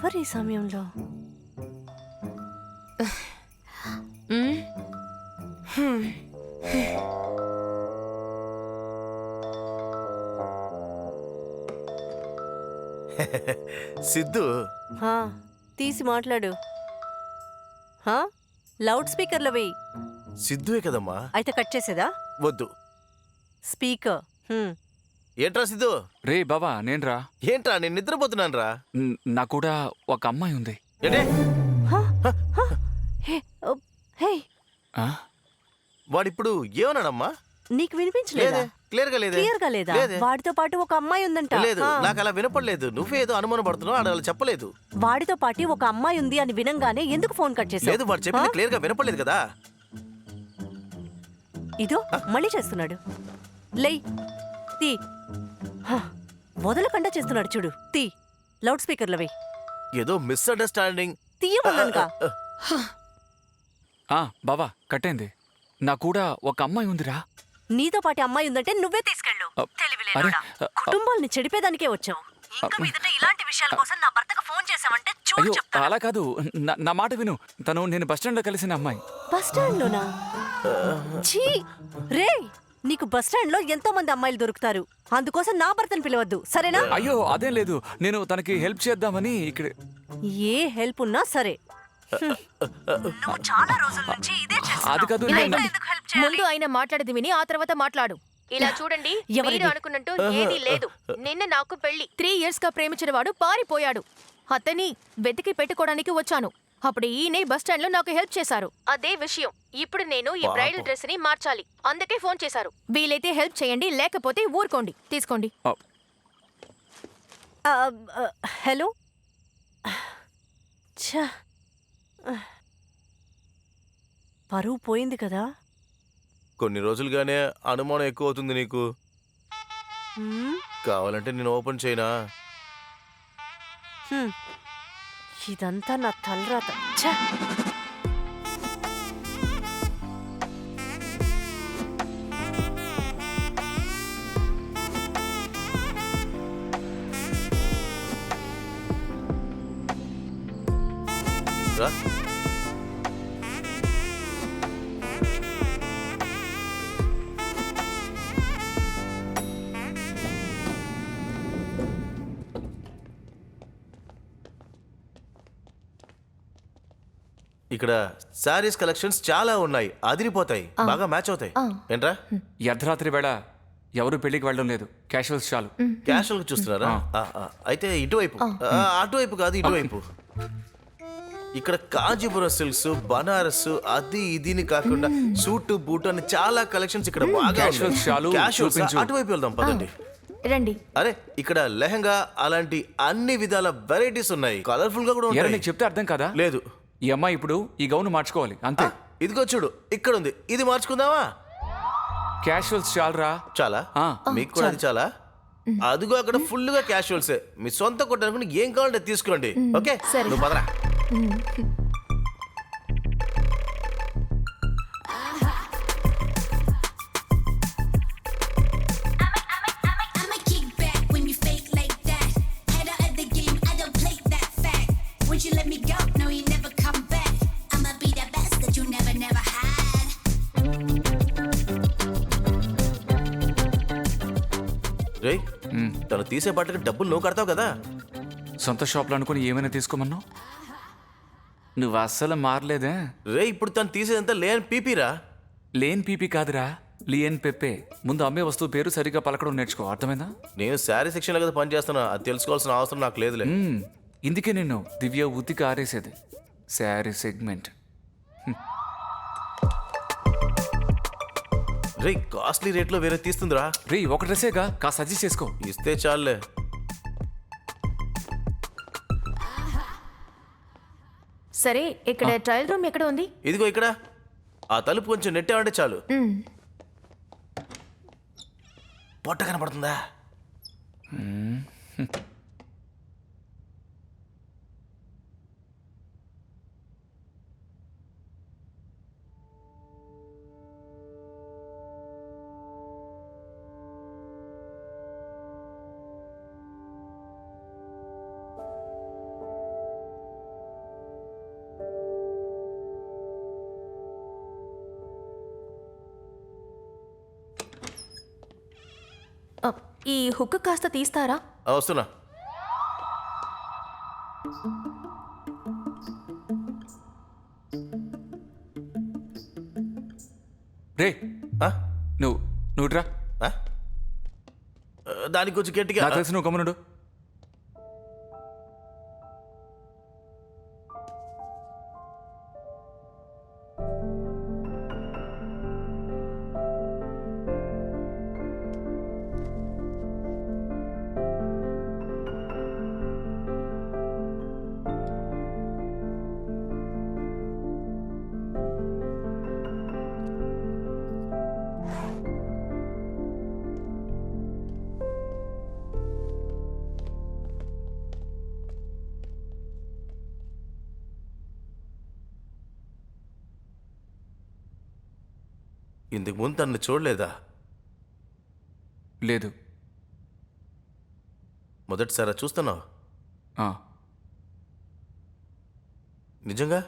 ఎవరి సమయంలో? సిద్ధు, తీసి మాట్లాడు. లౌడ్ స్పీకర్లో వెయ్యి. సిద్ధువే కదమ్మా. అయితే కట్ చేసేదా? వద్దు. స్పీకర్. ఏంట్రా సిద్ధు? రే బావా, నేనురా. ఏంట్రా, నేను నిద్రపోతున్నాను రా. నా కూడా ఒక అమ్మాయి ఉంది. ఏంటే? వాడిప్పుడు ఏమన్నాడమ్మా? నీకు వినిపించలేదా? క్లియర్ గా లేదా? వాడితో పాటు ఒక అమ్మాయి ఉందంట. లేదు, నాకు అలా వినపడలేదు. నువ్వేదో అనుమానం పడుతున్నావు, అలా చెప్పలేదు. వాడితో పాటు ఒక అమ్మాయి ఉంది అని వినంగానే ఎందుకు ఫోన్ కట్ చేసావు? లేదు, వాడు చెప్పింది క్లియర్ గా వినపడలేదు కదా. ఇదో మళ్ళీ చేస్తున్నాడు. లై తీ. వదలకుండా చేస్తున్నాడు చూడు. తీ. లౌడ్ స్పీకర్లో వెయ్యి. ఏదో మిస్అండర్స్టాండింగ్. తీయమన్నానుగా. బావా, కట్టేంది. నా కూడా ఒక అమ్మాయి ఉందిరా. నీతో పాటు అమ్మాయి ఉందంటే నువ్వే తీసుకెళ్ళు. తెలివిలేనోడా. కుటుంబాలని చెడిపేదానికే వచ్చావు. ఇంకా మీదట ఇలాంటి విషయాల కోసం నా భర్తకు ఫోన్ చేసావంటే చూడు చెప్తాను. అలా కాదు, నా మాట విను. తను నేను బస్టాండ్ లో కలిసిన అమ్మాయి. బస్టాండ్ లోనా? ఛీ రే, నీకు బస్టాండ్ లో ఎంతో మంది అమ్మాయిలు దొరుకుతారు. అందుకోసం నా భర్తను పిలవద్దు, సరేనా? అయ్యో అదేం లేదు, నేను తనకి హెల్ప్ చేద్దామని ఇక్కడ. ఏ హెల్ప్ ఉన్నా సరే. నువ్వు చాలా రోజుల నుంచి ఇదే చేస్తున్నావు. అది కాదు, ముందు ఆయన మాట్లాడేది విని ఆ తర్వాత మాట్లాడు. ఇలా చూడండి, మీరు అనుకున్నట్టు ఏదీ లేదు. నిన్న నాకు పెళ్లి. 3 years గా ప్రేమించిన వాడు పారిపోయాడు. అతని వెతికి పెట్టుకోవడానికి వచ్చాను. అప్పుడు ఈయనే బస్ స్టాండ్ లో నాకు హెల్ప్ చేశారు. అదే విషయం. ఇప్పుడు నేను ఈ బ్రైడల్ డ్రెస్ ని మార్చాలి, అందుకే ఫోన్ చేశారు. వీలైతే హెల్ప్ చేయండి, లేకపోతే ఊరుకోండి. తీసుకోండి. హలో. పరువు పోయింది కదా. కొన్ని రోజులుగానే అనుమానం ఎక్కువ అవుతుంది నీకు. కావాలంటే నేను ఓపెన్ చేయనా? ఇదంతా నా తలరాత. ఇక్కడ శారీస్ కలెక్షన్స్ చాలా ఉన్నాయి, అదిరిపోతాయి, బాగా మ్యాచ్ అవుతాయి. ఏంట్రా, అర్ధరాత్రి వేళ ఎవరు పెళ్లికి వెళ్ళడం లేదు, క్యాషువల్స్ చాలు. క్యాషువల్ చూస్తున్నారా? అయితే ఇటువైపు. అటువైపు కాదు, ఇటువైపు. ఇక్కడ కాంజీపురం సిల్క్స్, బనారస్, అది ఇదిని కాకుండా సూట్ బూట్ అని చాలా కలెక్షన్స్ ఇక్కడ బాగా. అటువైపు వెళ్దాం పదండి. రండి. అరే, ఇక్కడ లెహంగా అలాంటి అన్ని విధాల వెరైటీస్ ఉన్నాయి, కలర్ఫుల్ గా కూడా ఉన్నాయి. నీకు చెప్తే అర్థం కదా. లేదు, ఈ అమ్మాయి ఇప్పుడు ఈ గౌన్ మార్చుకోవాలి అంతే. ఇదిగో చూడు, ఇక్కడ ఉంది, ఇది మార్చుకుందామా? క్యాషువల్స్ చాలరా? చాలా. మీకు కూడా అది చాలా. అదిగో అక్కడ ఫుల్ గా క్యాషువల్సే. మీ సొంత కొట్టనుకుని ఏం కావాలంటే తీసుకోండి. ఓకే, నువ్వు పదరా. రే, తను తీసే బట్టకి డబ్బులు నువ్వు కడతావు కదా. సొంత షాప్లో అనుకుని ఏమైనా తీసుకోమన్నావు. నువ్వు అస్సలు మారలేదే. రే, ఇప్పుడు తను తీసేదంతా లేన్ పీపీరా. లేన్ పీపీ కాదురా, లియన్ పెప్పే. ముందు అమ్మే వస్తువు పేరు సరిగ్గా పలకడం నేర్చుకో, అర్థమైందా? నేను శారీ సెక్షన్ లో కదా పని చేస్తున్నా, అది తెలుసుకోవాల్సిన అవసరం నాకు లేదులే. ఇందుకే నేను దివ్య ఉతికి ఆరేసేది. శారీ సెగ్మెంట్. రే, కాస్ట్లీ రేట్లో వేరే తీస్తుందిరా. రే, ఒక డ్రెస్సేగా, కాస్త సజెస్ట్ చేసుకో. ఇస్తే చాలులే. సరే, ఇక్కడ ట్రయల్ రూమ్ ఎక్కడ ఉంది? ఇదిగో ఇక్కడ. ఆ తలుపు కొంచెం నెట్టామంటే చాలు. పొట్ట కనపడుతుందా? ఈ హుక్ కాస్త తీస్తారా? వస్తున్నా. రే ఆ? నువ్వు రా. ఆ? దానికి కొంచెం గట్టిగా. నాకు తెలిసి నువ్వు గమనుడు. ఇందుకు ముందు తను చూడలేదా? లేదు. మొదటిసారా చూస్తున్నావు? ఆ, నిజంగా?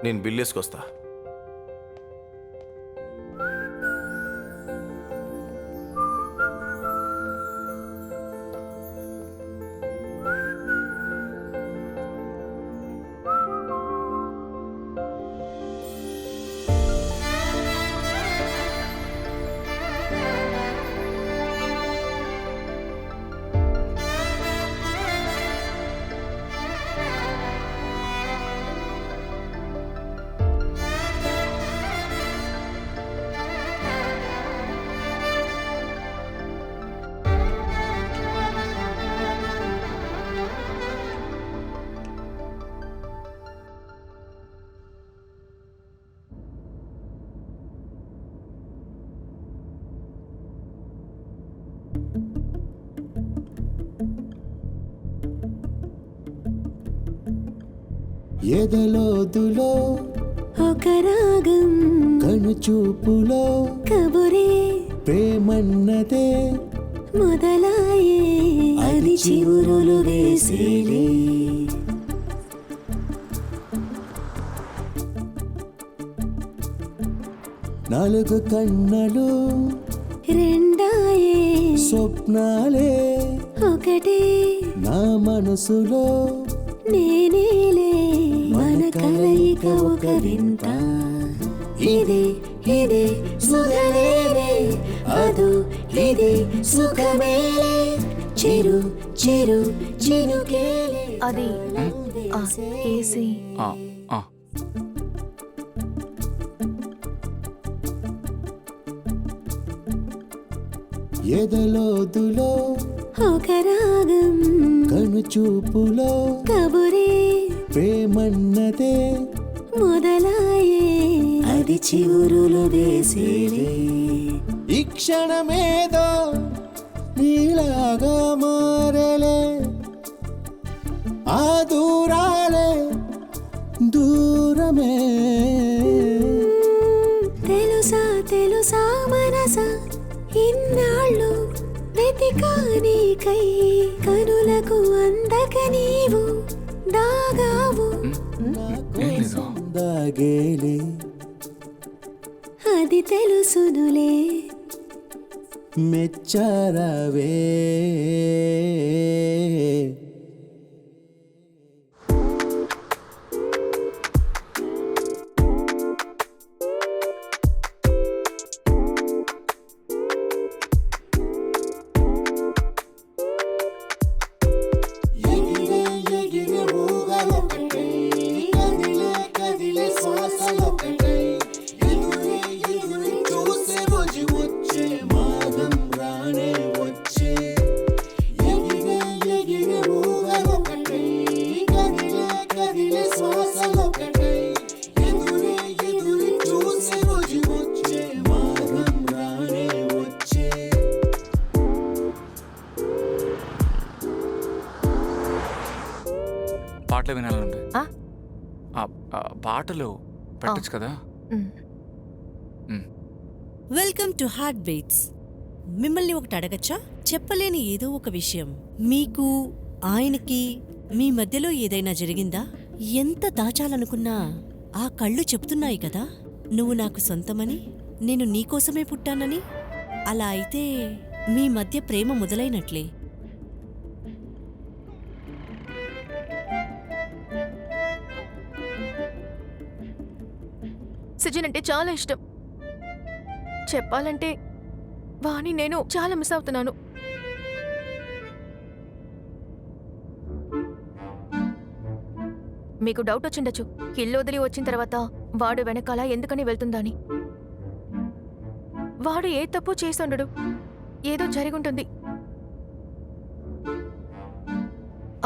నేను బిల్ వేసుకొస్తా. ఎదలోదులో ఒక రాగం కనుచూపులో కబురే ప్రేమన్నదే మొదలాయే అది చివురులు వేసేలే. నాలుగు కన్నలు రెండాయే స్వప్నాలే ఒకటే నా మనసులో నేనేలే మన కలయిక ఒక వింత. ఇదే ఇదే సుఖమేలే అదు ఇదే సుఖమేలే చిరు చిరు చినుకేలే. అది ఏసీ. ఆ, ఆ. ఎదలోదులో ఒక రాగం కనుచూపులో కబురే ప్రేమన్నదే మొదలాయే అది చివురులు వేసేలే. ఈ క్షణమేదో నీలాగా మారలే ఆ దూరాలే దూరమే. తెలుసా తెలుసా మనసా ఇన్నాళ్ళు వెతికా నీకై కనులకు అందక నీవు దాగావు. ఏం లేదు. దాగేలే అది తెలుసునులే మెచ్చారవే. ఎగిరే ఎగిరే ఊగలొకటే కదిలే కదిలే శ్వాసలొకటే ఎదురే ఎదురే చూసే రోజు వచ్చే మాగం రానే వచ్చే. ఎగిరే ఎగిరే ఊగలొకటే కదిలే కదిలే శ్వాసలొకటే ఎదురే ఎదురే చూసే రోజు వచ్చే మాగం రానే వచ్చే. పాటలు వినాలండి. ఆ? పాటలు పెట్టచ్చు కదా. మ్. మ్. Welcome to Heartbeats. మిమ్మల్ని ఒకటి అడగచ్చా? చెప్పలేని ఏదో ఒక విషయం మీకు ఆయనకి మీ మధ్యలో ఏదైనా జరిగిందా? ఎంత దాచాలనుకున్నా ఆ కళ్ళు చెప్తున్నాయి కదా, నువ్వు నాకు సొంతమని, నేను నీకోసమే పుట్టానని. అలా అయితే మీ మధ్య ప్రేమ మొదలైనట్లే. సజిన్ అంటే చాలా ఇష్టం. చెప్పాలంటే వాణ్ణి నేను చాలా మిస్ అవుతున్నాను. మీకు డౌట్ వచ్చిండొచ్చు, ఇల్లు వదిలి వచ్చిన తర్వాత వాడు వెనకాల ఎందుకని వెళ్తుందని. వాడు ఏ తప్పు చేసుండడు, ఏదో జరిగుంటుంది.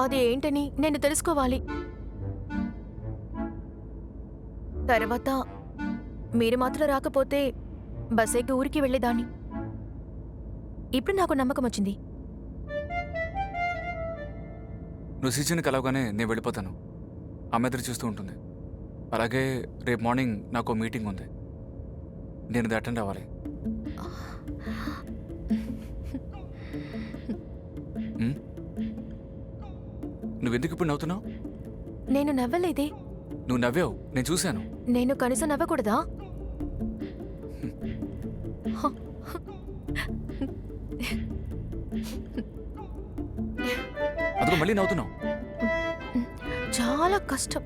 అది ఏంటని నేను తెలుసుకోవాలి. తర్వాత మీరు మాత్రం రాకపోతే బస్ ఎక్కి ఊరికి వెళ్ళేదాన్ని. ఇప్పుడు నాకు నమ్మకం వచ్చింది. నువ్వు సీజన్కి కలవగానే నేను వెళ్ళిపోతాను. ఆమె ఎదురు చూస్తూ ఉంటుంది. అలాగే రేపు మార్నింగ్ నాకు మీటింగ్ ఉంది, నేను అది అటెండ్ అవ్వాలి. నువ్వెందుకు ఇప్పుడు నవ్వుతున్నావు? నేను నవ్వలేదే. నువ్వు నవ్వావు, నేను చూశాను. నేను కనీసం నవ్వకూడదా? అదిగో మళ్ళీ నవ్వుతున్నావు. చాలా కష్టం.